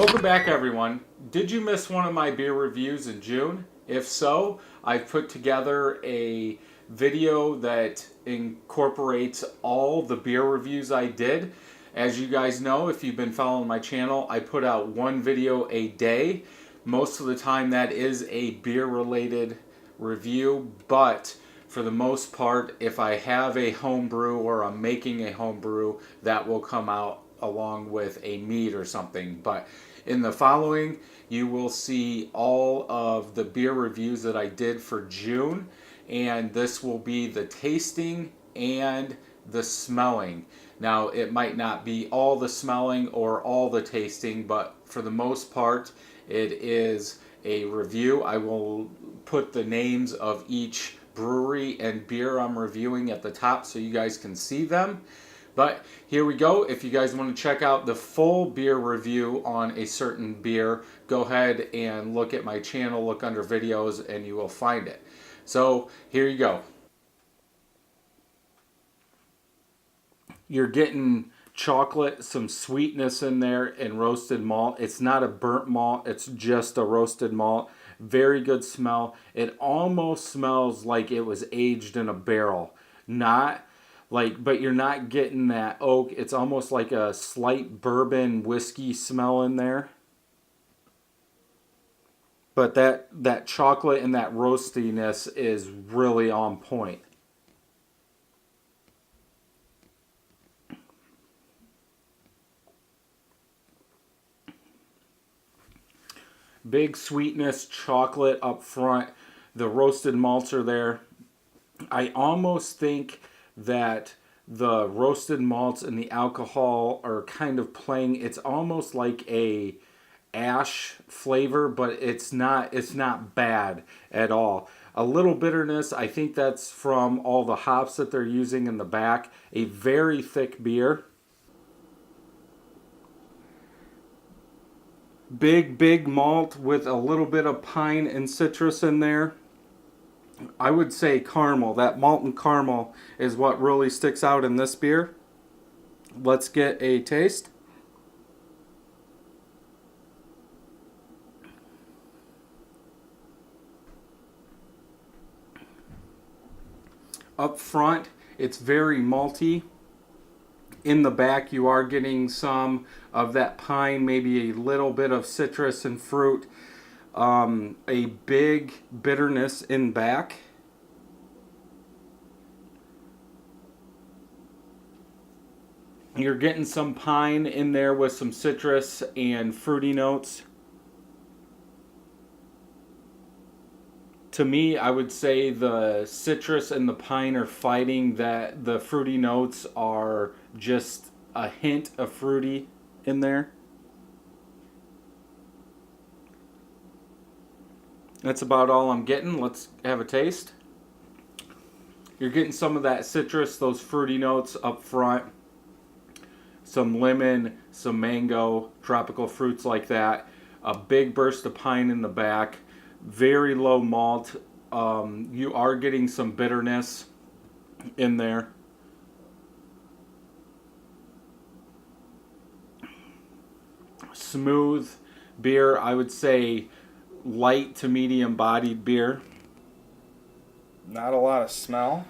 Welcome back, everyone. Did you miss one of my beer reviews in June? If so, I've put together a video that incorporates all the beer reviews I did. As you guys know, if you've been following my channel, I put out one video a day. Most of the time that is a beer related review, but for the most part, if I have a home brew or I'm making a home brew, that will come out along with a mead or something. But in the following, you will see all of the beer reviews that I did for June, and this will be the tasting and the smelling. Now, it might not be all the smelling or all the tasting, but for the most part, it is a review. I will put the names of each brewery and beer I'm reviewing at the top so you guys can see them. But here we go. If you guys want to check out the full beer review on a certain beer, go ahead and look at my channel, look under videos, and you will find it. So here you go. You're getting chocolate, some sweetness in there, and roasted malt. It's not a burnt malt, it's just a roasted malt. Very good smell. It almost smells like it was aged in a barrel. Not like, but you're not getting that oak. It's almost like a slight bourbon whiskey smell in there. But that chocolate and that roastiness is really on point. Big sweetness, chocolate up front. The roasted malts are there. I almost think that the roasted malts and the alcohol are kind of playing. It's almost like a ash flavor, but it's not bad at all. A little bitterness, I think that's from all the hops that they're using in the back. A very thick beer. Big malt with a little bit of pine and citrus in there. I would say caramel. That malt and caramel is what really sticks out in this beer. Let's get a taste. Up front, it's very malty. In the back, you are getting some of that pine, maybe a little bit of citrus and fruit. A big bitterness in back. You're getting some pine in there with some citrus and fruity notes. To me, I would say the citrus and the pine are fighting, that the fruity notes are just a hint of fruity in there. That's about all I'm getting. Let's have a taste. You're getting some of that citrus, those fruity notes up front. Some lemon, some mango, tropical fruits like that. A big burst of pine in the back. Very low malt. You are getting some bitterness in there. Smooth beer. I would say light to medium bodied beer. Not a lot of smell.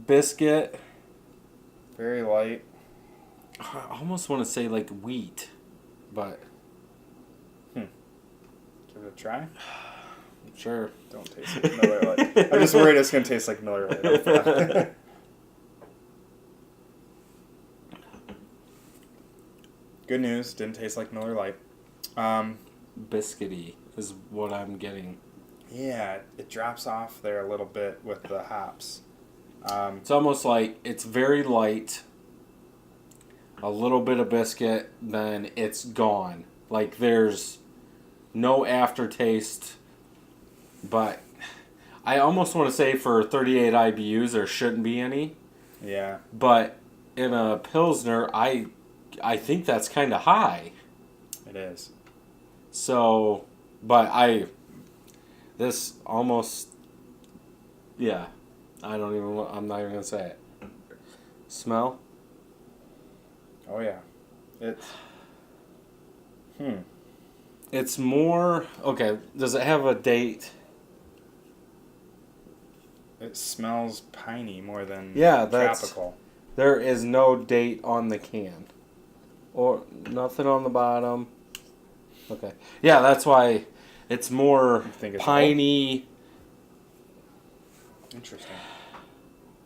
Biscuit. Very light. I almost want to say like wheat, but Give it a try. Sure. Don't taste like Miller Lite. I'm just worried it's going to taste like Miller Lite. Good news, didn't taste like Miller Lite. Biscuity is what I'm getting. Yeah, it drops off there a little bit with the hops. It's almost like it's very light, a little bit of biscuit, then it's gone. Like there's no aftertaste, but I almost want to say for 38 IBUs there shouldn't be any. Yeah. But in a Pilsner, I think that's kind of high. It is. So, but this almost, yeah, I'm not even going to say it. Smell? Oh, yeah. It's It's more... Okay, does it have a date? It smells piney more than that's... tropical. There is no date on the can. Or nothing on the bottom. Okay. Yeah, that's why it's more think it's piney, Interesting.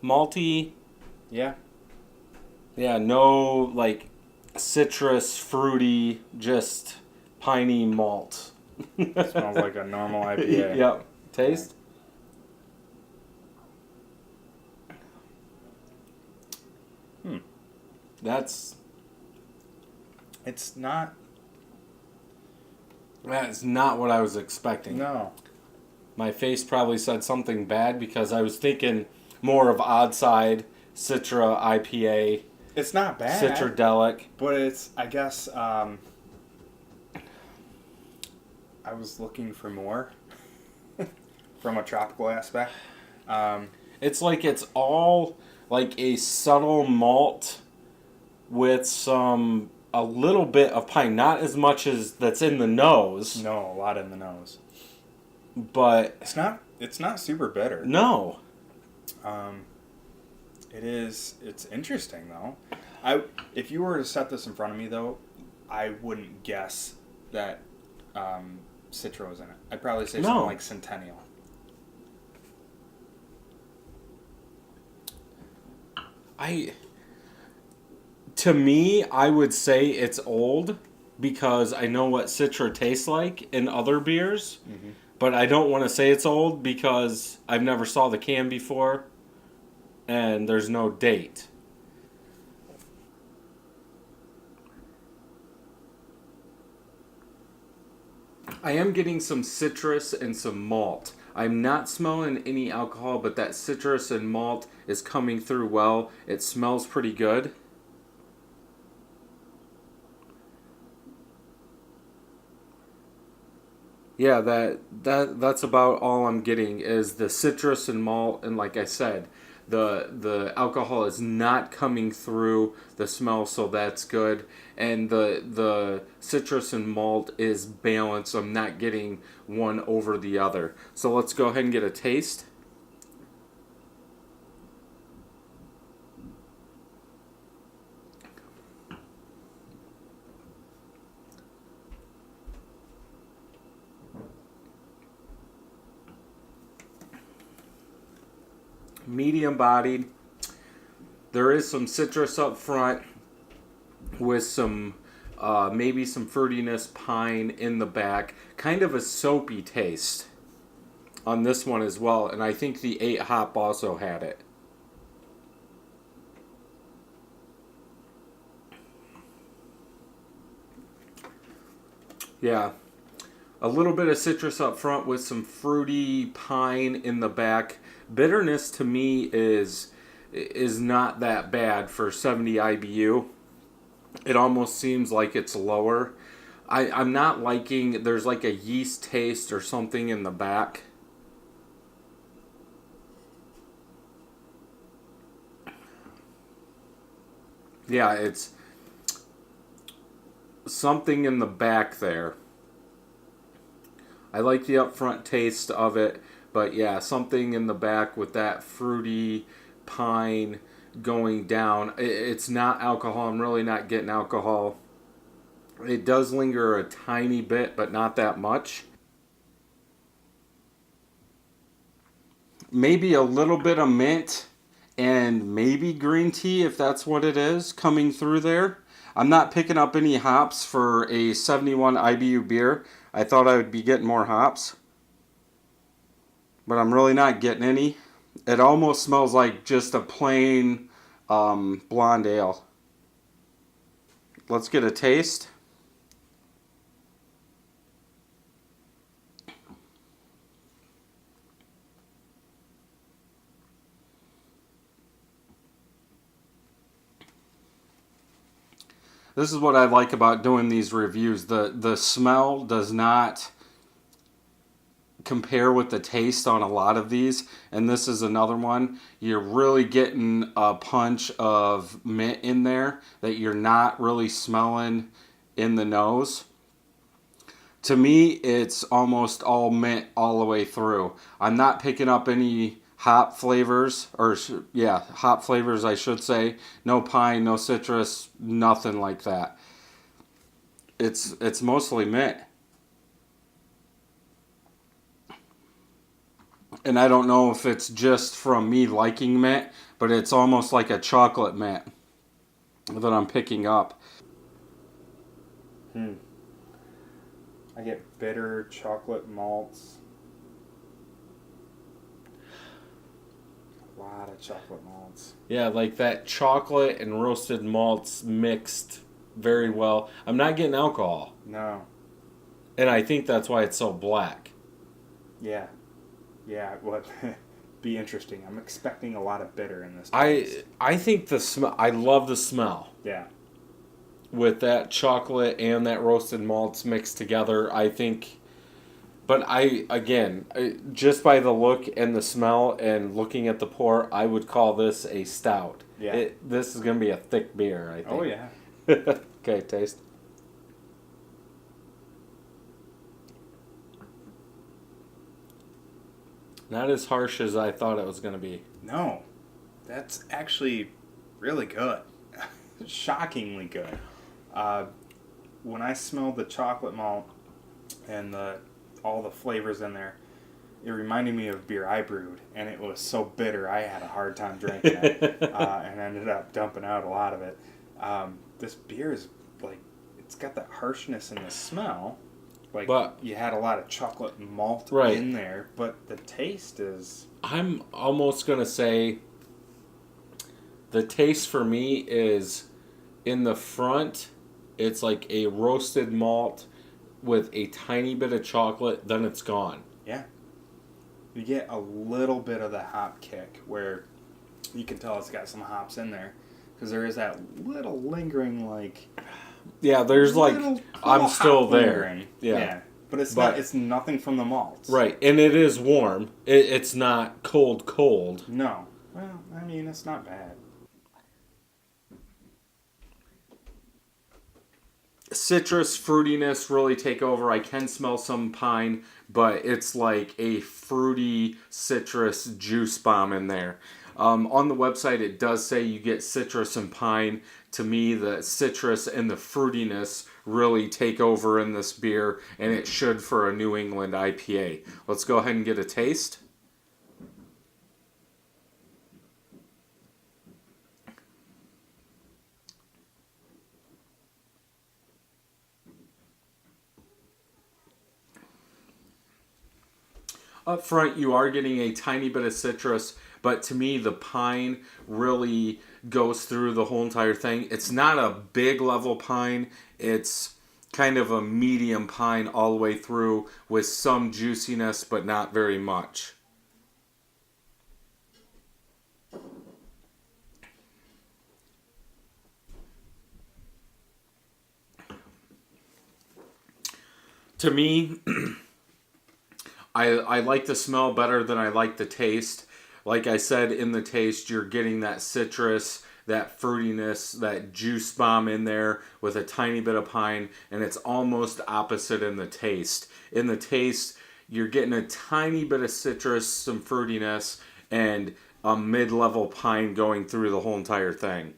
malty. Yeah. Yeah, no, like, citrus, fruity, just piney malt. Smells like a normal IPA. Yep. Taste? That's That's not what I was expecting. no. My face probably said something bad because I was thinking more of Odd Side, Citra IPA, It's not bad. Citradelic. But it's, I guess, I was looking for more from a tropical aspect. It's like it's all like a subtle malt with a little bit of pine, not as much as that's in the nose, No, a lot in the nose. but It's not super bitter. no. It's interesting though. If you were to set this in front of me though, I wouldn't guess that Citra was in it. I'd probably say No. something like Centennial. To me, I would say it's old because I know what Citra tastes like in other beers, but I don't want to say it's old because I've never saw the can before and there's no date. I am getting some citrus and some malt. I'm not smelling any alcohol, but that citrus and malt is coming through well. It smells pretty good. Yeah, that's about all I'm getting is the citrus and malt, and like I said, the alcohol is not coming through the smell, so that's good. And the citrus and malt is balanced. I'm not getting one over the other. So let's go ahead and get a taste. Medium bodied. There is some citrus up front with some maybe some fruitiness, pine in the back. Kind of a soapy taste on this one as well. And I think the 8 hop also had it. Yeah. A little bit of citrus up front with some fruity pine in the back. Bitterness to me is not that bad for 70 IBU. It almost seems like it's lower. I'm not liking, there's like a yeast taste or something in the back. Yeah, it's something in the back there. I like the upfront taste of it, but yeah, something in the back with that fruity pine going down. It's not alcohol. I'm really not getting alcohol. It does linger a tiny bit, but not that much. Maybe a little bit of mint and maybe green tea, if that's what it is, coming through there. I'm not picking up any hops for a 71 IBU beer. I thought I would be getting more hops, but I'm really not getting any. It almost smells like just a plain blonde ale. Let's get a taste. This is what I like about doing these reviews. The smell does not compare with the taste on a lot of these, and this is another one. You're really getting a punch of mint in there that you're not really smelling in the nose. To me, it's almost all mint all the way through. I'm not picking up any hop flavors, hop flavors, I should say. No pine, no citrus, nothing like that. It's mostly mint. And I don't know if it's just from me liking mint, but it's almost like a chocolate mint that I'm picking up. I get bitter chocolate malts. A lot of chocolate malts. Yeah, like that chocolate and roasted malts mixed very well. I'm not getting alcohol. No. And I think that's why it's so black. Yeah. Yeah, what be interesting. I'm expecting a lot of bitter in this I taste. I think the smell. I love the smell Yeah. with that chocolate and that roasted malts mixed together. I think, but just by the look and the smell and looking at the pour, I would call this a stout. Yeah. This is gonna be a thick beer. I think. Oh yeah. Okay, taste. Not as harsh as I thought it was gonna be. No. That's actually really good. Shockingly good. When I smelled the chocolate malt and all the flavors in there, it reminded me of beer I brewed, and it was so bitter I had a hard time drinking it, and ended up dumping out a lot of it. This beer is like, it's got that harshness in the smell, like But- you had a lot of chocolate malt Right. in there, but the taste is I'm almost gonna say the taste for me is in the front. It's like a roasted malt with a tiny bit of chocolate. Then it's gone. yeah. You get a little bit of the hop kick where you can tell it's got some hops in there because there is that little lingering like. Yeah, there's like Little I'm hop still there. lingering. Yeah. But it's But- not. It's nothing from the malts. Right, and it is warm. It's not cold. No. Well, I mean, it's not bad. Citrus fruitiness really take over. I can smell some pine, but it's like a fruity citrus juice bomb in there. On the website, it does say you get citrus and pine. To me, the citrus and the fruitiness really take over in this beer, and it should for a New England IPA. Let's go ahead and get a taste. Up front, you are getting a tiny bit of citrus, but to me, the pine really goes through the whole entire thing. It's not a big level pine. It's kind of a medium pine all the way through with some juiciness, but not very much. To me, I like the smell better than I like the taste. Like I said, in the taste, you're getting that citrus, that fruitiness, that juice bomb in there with a tiny bit of pine, and it's almost opposite in the taste. In the taste, you're getting a tiny bit of citrus, some fruitiness, and a mid-level pine going through the whole entire thing.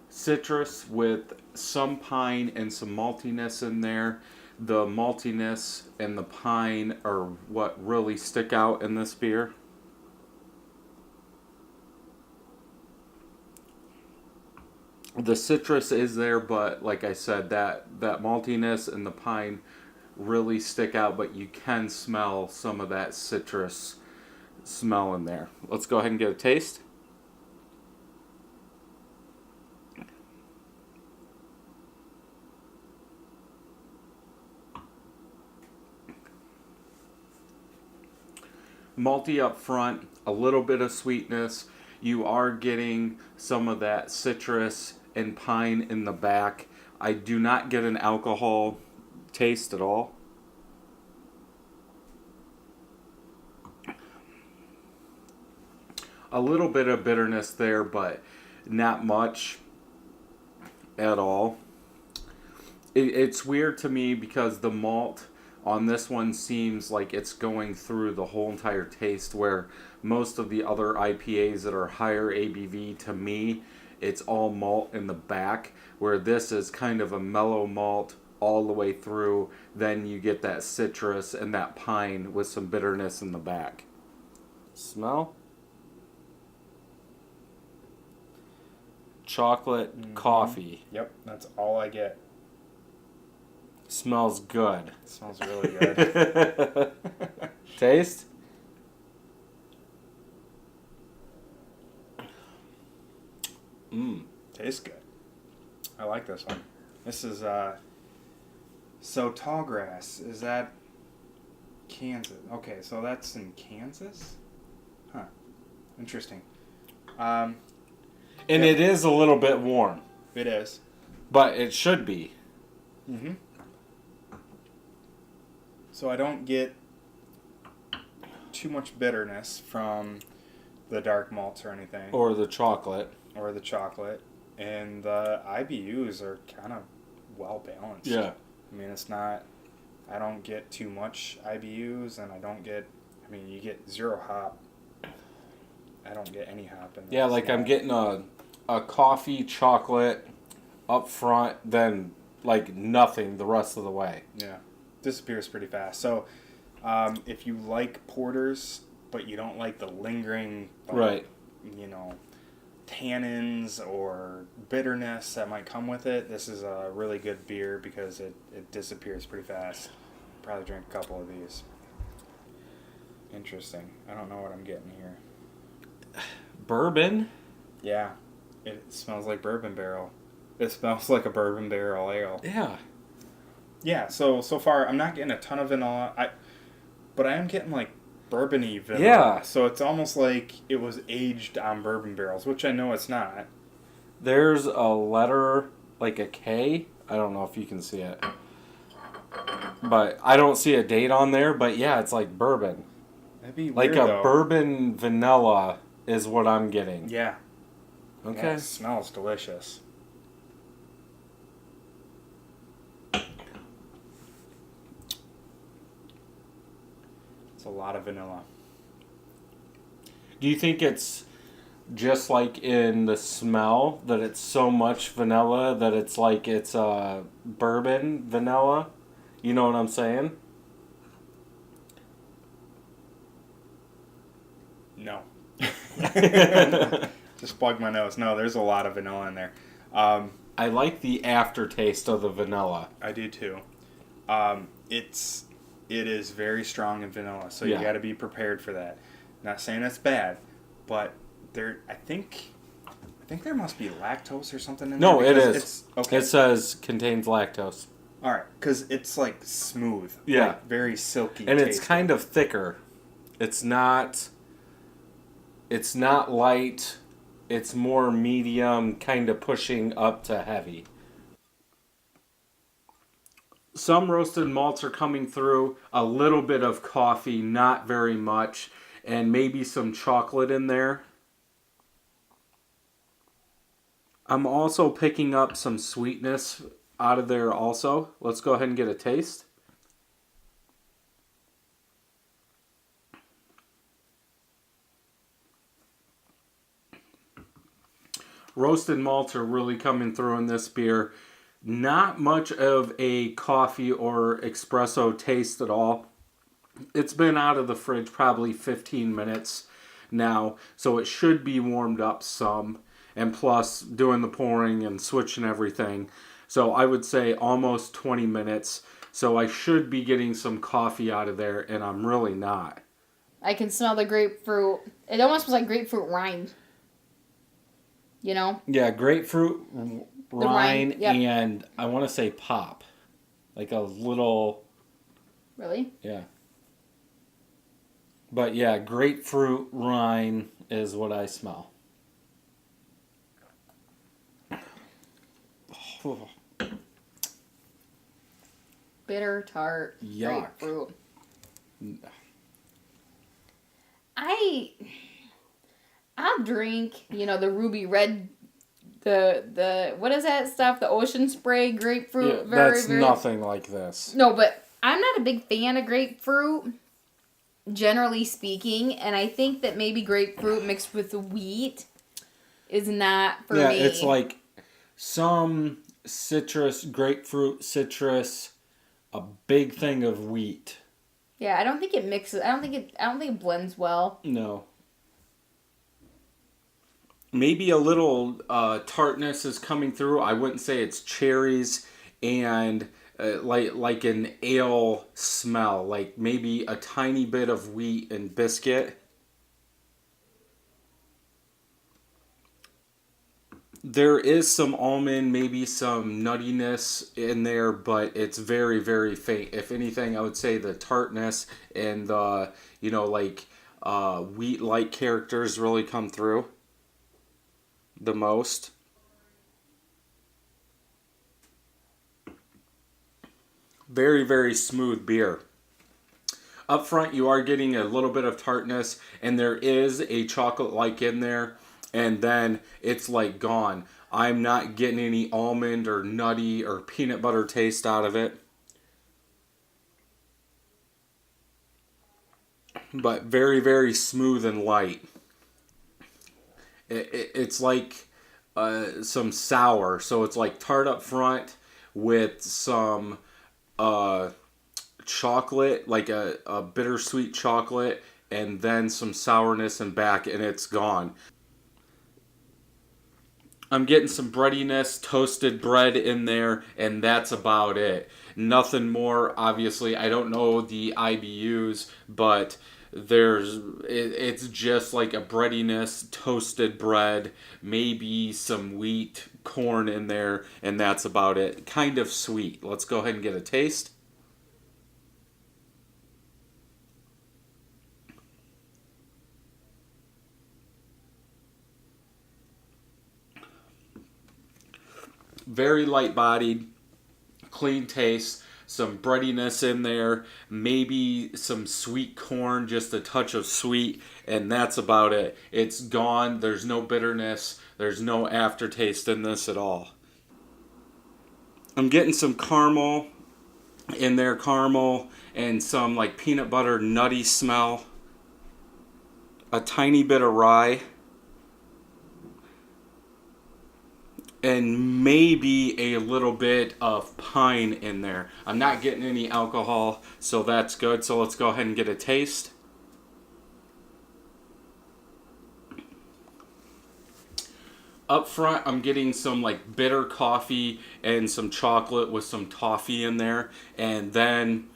Citrus with some pine and some maltiness in there. The maltiness and the pine are what really stick out in this beer. The citrus is there, but like I said, that maltiness and the pine really stick out, but you can smell some of that citrus smell in there. Let's go ahead and get a taste. Malty up front, a little bit of sweetness. You are getting some of that citrus and pine in the back. I do not get an alcohol taste at all. A little bit of bitterness there, but not much at all. it's weird to me because the malt on this one seems like it's going through the whole entire taste, where most of the other IPAs that are higher ABV, to me, it's all malt in the back, where this is kind of a mellow malt all the way through. Then you get that citrus and that pine with some bitterness in the back. Smell? Chocolate coffee. Yep, that's all I get. Smells good. It smells really good. Taste? Tastes good. I like this one. This is so Tallgrass. Is that Kansas? Okay, so that's in Kansas? Huh. Interesting. And it is a little bit warm, It is. but it should be. Mm-hmm. So I don't get too much bitterness from the dark malts or anything, Or the chocolate. or the chocolate, and the IBUs are kind of well balanced. Yeah. I mean, it's not. I don't get too much IBUs, and I don't get. I mean, you get zero hop. I don't get any hop in this. Yeah, like I'm getting a coffee chocolate up front, then like nothing the rest of the way. Yeah, disappears pretty fast. So, if you like porters, but you don't like the lingering, Right. you know, tannins or bitterness that might come with it, this is a really good beer because it disappears pretty fast. Probably drink a couple of these. Interesting. I don't know what I'm getting here. Bourbon? Yeah, it smells like bourbon barrel. It smells like a bourbon barrel ale. Yeah. Yeah, so far I'm not getting a ton of vanilla, but I am getting like bourbony vanilla. Yeah. So it's almost like it was aged on bourbon barrels, which I know it's not. There's a letter, like a K. I don't know if you can see it. But I don't see a date on there, but yeah, it's like bourbon. That'd be Like weird, a though. bourbon vanilla is what I'm getting. Yeah. Okay. Yeah, it smells delicious. It's a lot of vanilla. Do you think it's just like in the smell that it's so much vanilla that it's like it's bourbon vanilla? You know what I'm saying? No. Just plug my nose. No, there's a lot of vanilla in there. I like the aftertaste of the vanilla. I do too. It is very strong in vanilla, so Yeah. you got to be prepared for that. Not saying that's bad, but I think there must be lactose or something in there. No, it because is. Okay. It says contains lactose. All right, because it's like smooth. Yeah. Like very silky. And it's kind of thicker. It's not light. It's more medium, kind of pushing up to heavy. Some roasted malts are coming through, a little bit of coffee, not very much, and maybe some chocolate in there. I'm also picking up some sweetness out of there also. Let's go ahead and get a taste. Roasted malts are really coming through in this beer. Not much of a coffee or espresso taste at all. It's been out of the fridge probably 15 minutes now, so it should be warmed up some. And plus, doing the pouring and switching everything. So I would say almost 20 minutes. So I should be getting some coffee out of there, and I'm really not. I can smell the grapefruit. It almost smells like grapefruit rind. You know? Yeah, grapefruit, rind, yep. and I want to say pop. Like a little... Really? Yeah. But yeah, grapefruit rind is what I smell. Bitter, tart, Yuck. grapefruit. I'll drink, the ruby red the what is that stuff? The ocean spray grapefruit. That's nothing like this. No, but I'm not a big fan of grapefruit, generally speaking, and I think that maybe grapefruit mixed with wheat is not for me. Yeah, it's like some grapefruit citrus, a big thing of wheat. Yeah, I don't think it mixes. I don't think it blends well. No. Maybe a little tartness is coming through. I wouldn't say it's cherries and like an ale smell, like maybe a tiny bit of wheat and biscuit. There is some almond, maybe some nuttiness in there, but it's very, very faint. If anything, I would say the tartness and the, wheat-like characters really come through the most. Very, very smooth beer. Up front, you are getting a little bit of tartness, and there is a chocolate-like in there, and then it's like gone. I'm not getting any almond or nutty or peanut butter taste out of it. But very, very smooth and light. It's like some sour, so it's like tart up front with some chocolate, like a bittersweet chocolate, and then some sourness and back, and it's gone. I'm getting some breadiness, toasted bread in there, and that's about it. Nothing more, obviously. I don't know the IBUs, but it's just like a breadiness, toasted bread, maybe some wheat, corn in there, and that's about it. Kind of sweet. Let's go ahead and get a taste. Very light-bodied, clean taste, some breadiness in there, maybe some sweet corn, just a touch of sweet, and that's about it. It's gone. There's no bitterness. There's no aftertaste in this at all. I'm getting some caramel in there, caramel and some like peanut butter nutty smell. A tiny bit of rye. And maybe a little bit of pine in there. I'm not getting any alcohol, so that's good. So let's go ahead and get a taste. Up front, I'm getting some like bitter coffee and some chocolate with some toffee in there. And then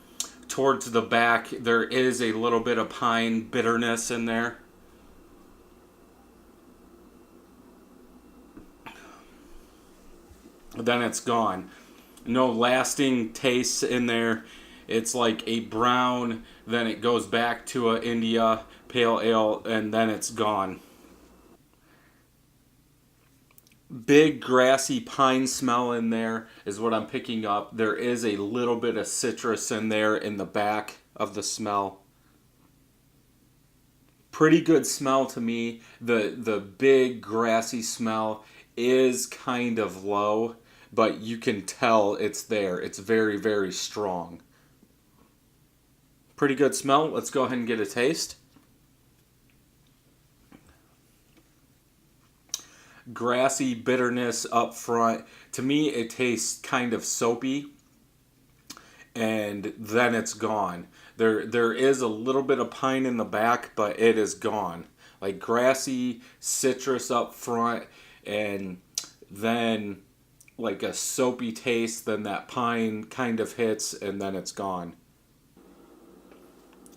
towards the back, there is a little bit of pine bitterness in there. Then it's gone. No lasting tastes in there. It's like a brown, then it goes back to a India pale ale, and then it's gone. Big grassy pine smell in there is what I'm picking up. There is a little bit of citrus in there in the back of the smell. Pretty good smell to me. The big grassy smell is kind of low, but you can tell it's there. It's very, very strong. Pretty good smell. Let's go ahead and get a taste. Grassy bitterness up front. To me, it tastes kind of soapy, and then it's gone. There is a little bit of pine in the back, but it is gone. Like grassy citrus up front, and then like a soapy taste, then that pine kind of hits, and then it's gone.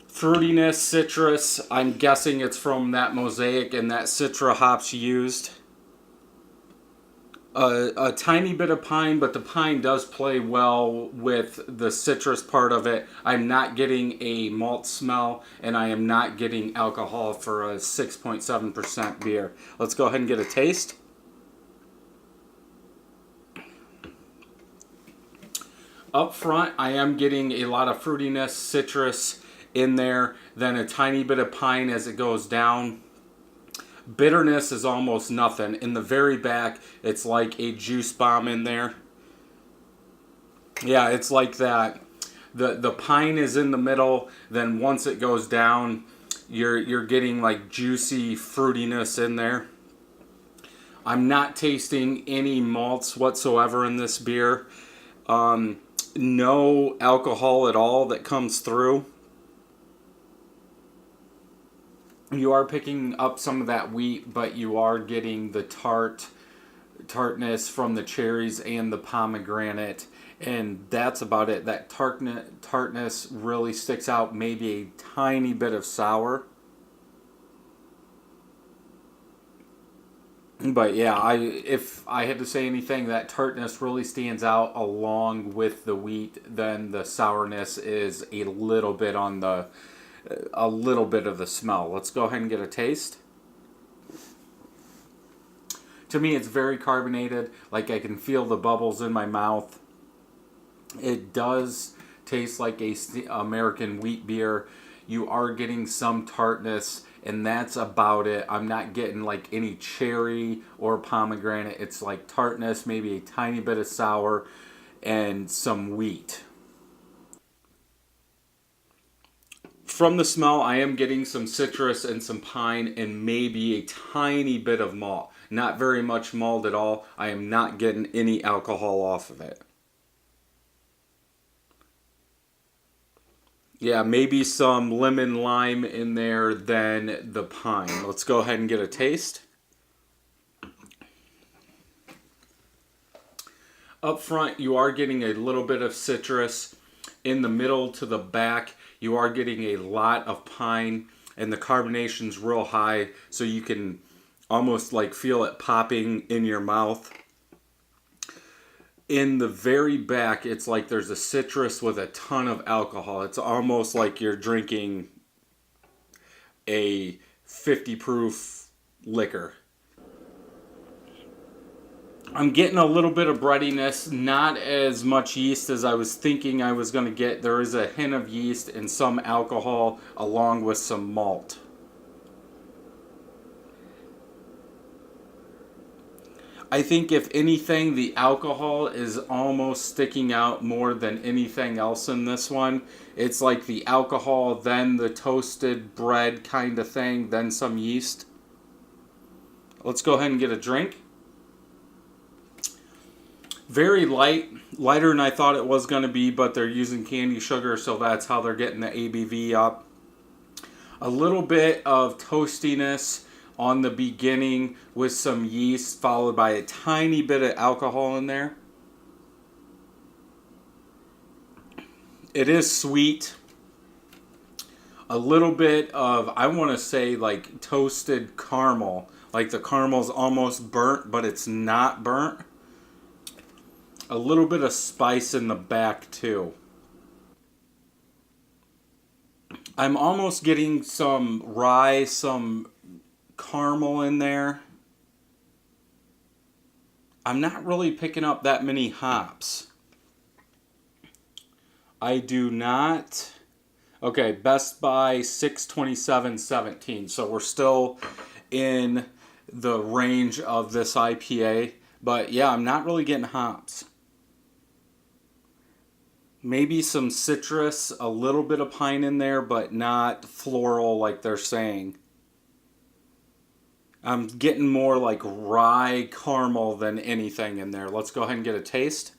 Fruitiness, citrus, I'm guessing it's from that mosaic and that Citra hops used. A tiny bit of pine, but the pine does play well with the citrus part of it. I'm not getting a malt smell, and I am not getting alcohol for a 6.7% beer. Let's go ahead and get a taste. Up front, I am getting a lot of fruitiness, citrus in there, then a tiny bit of pine as it goes down. Bitterness is almost nothing. In the very back, it's like a juice bomb in there. Yeah, it's like that. The pine is in the middle. Then once it goes down, you're getting like juicy fruitiness in there. I'm not tasting any malts whatsoever in this beer. No alcohol at all that comes through. You are picking up some of that wheat, but you are getting the tartness from the cherries and the pomegranate, and that's about it. That tartness really sticks out. Maybe a tiny bit of sour. But yeah, if I had to say anything, that tartness really stands out along with the wheat. Then the sourness is a little bit of the smell. Let's go ahead and get a taste. To me, it's very carbonated. Like, I can feel the bubbles in my mouth. It does taste like a American wheat beer. You are getting some tartness, and that's about it. I'm not getting like any cherry or pomegranate. It's like tartness, maybe a tiny bit of sour, and some wheat. From the smell, I am getting some citrus and some pine and maybe a tiny bit of malt. Not very much malt at all. I am not getting any alcohol off of it. Yeah, maybe some lemon lime in there than the pine. Let's go ahead and get a taste. Up front, you are getting a little bit of citrus. In the middle to the back, you are getting a lot of pine, and the carbonation's real high, so you can almost like feel it popping in your mouth. In the very back, it's like there's a citrus with a ton of alcohol. It's almost like you're drinking a 50 proof liquor. I'm getting a little bit of breadiness, not as much yeast as I was thinking I was going to get. There is a hint of yeast and some alcohol along with some malt. I think if anything, the alcohol is almost sticking out more than anything else in this one. It's like the alcohol, then the toasted bread kind of thing, then some yeast. Let's go ahead and get a drink. Very light, lighter than I thought it was going to be, but they're using candy sugar, so that's how they're getting the ABV up. A little bit of toastiness on the beginning with some yeast, followed by a tiny bit of alcohol in there. It is sweet. A little bit of, I want to say, like toasted caramel. Like the caramel's almost burnt, but it's not burnt. A little bit of spice in the back too. I'm almost getting some rye, some caramel in there. I'm not really picking up that many hops. I do not. Okay, Best Buy 627.17. So we're still in the range of this IPA. But yeah, I'm not really getting hops. Maybe some citrus, a little bit of pine in there, but not floral like they're saying. I'm getting more like rye caramel than anything in there. Let's go ahead and get a taste.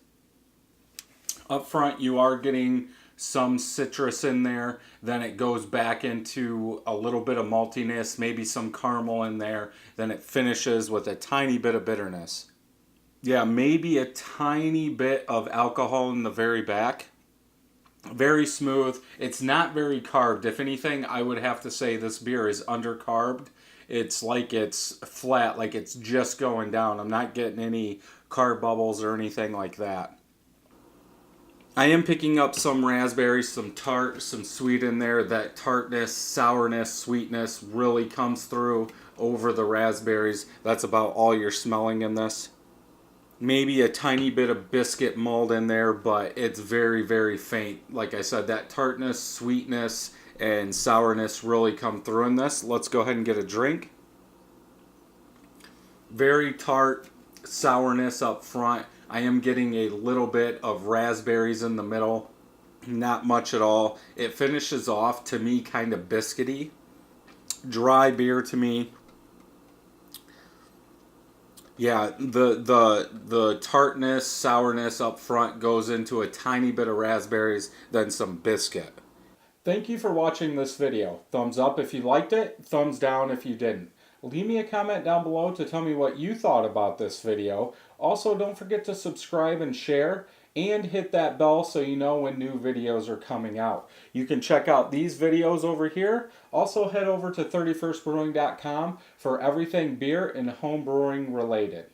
Up front, you are getting some citrus in there. Then it goes back into a little bit of maltiness, maybe some caramel in there. Then it finishes with a tiny bit of bitterness. Yeah, maybe a tiny bit of alcohol in the very back. Very smooth. It's not very carved. If anything, I would have to say this beer is undercarbed. It's like it's flat, like it's just going down. I'm not getting any carb bubbles or anything like that. I am picking up some raspberries, some tart, some sweet in there. That tartness, sourness, sweetness really comes through over the raspberries. That's about all you're smelling in this. Maybe a tiny bit of biscuit malt in there, but it's very, very faint. Like I said, that tartness, sweetness, and sourness really come through in this. Let's go ahead and get a drink. Very tart sourness up front. I am getting a little bit of raspberries in the middle. Not much at all. It finishes off to me kind of biscuity. Dry beer to me. Yeah, the tartness, sourness up front goes into a tiny bit of raspberries, then some biscuit. Thank you for watching this video. Thumbs up if you liked it, thumbs down if you didn't. Leave me a comment down below to tell me what you thought about this video. Also, don't forget to subscribe and share, and hit that bell so you know when new videos are coming out. You can check out these videos over here. Also, head over to 31stbrewing.com for everything beer and home brewing related.